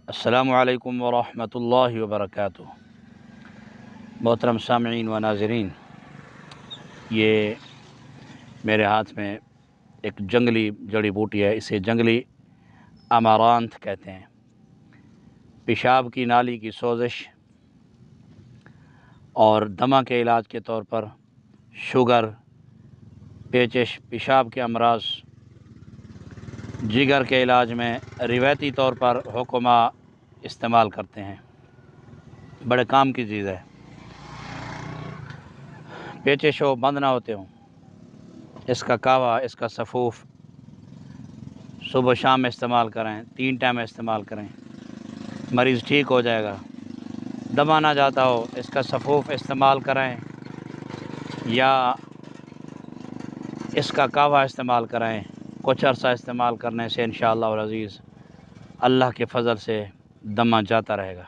السلام علیکم ورحمۃ اللہ وبرکاتہ۔ محترم سامعین و ناظرین، یہ میرے ہاتھ میں ایک جنگلی جڑی بوٹی ہے، اسے جنگلی امارانتھ کہتے ہیں۔ پیشاب کی نالی کی سوزش اور دمہ کے علاج کے طور پر، شوگر، پیچش، پیشاب کے امراض، جگر کے علاج میں روایتی طور پر حکماء استعمال کرتے ہیں۔ بڑے کام کی چیز ہے۔ پیچش ہو، بند نہ ہوتے ہوں، اس کا کہوہ، اس کا سفوف صبح شام میں استعمال کریں، 3 ٹائم استعمال کریں، مریض ٹھیک ہو جائے گا۔ دمہ نہ جاتا ہو، اس کا سفوف استعمال کریں یا اس کا کہوہ استعمال کریں۔ کچھ عرصہ استعمال کرنے سے انشاءاللہ العزیز اللہ کے فضل سے دمہ جاتا رہے گا۔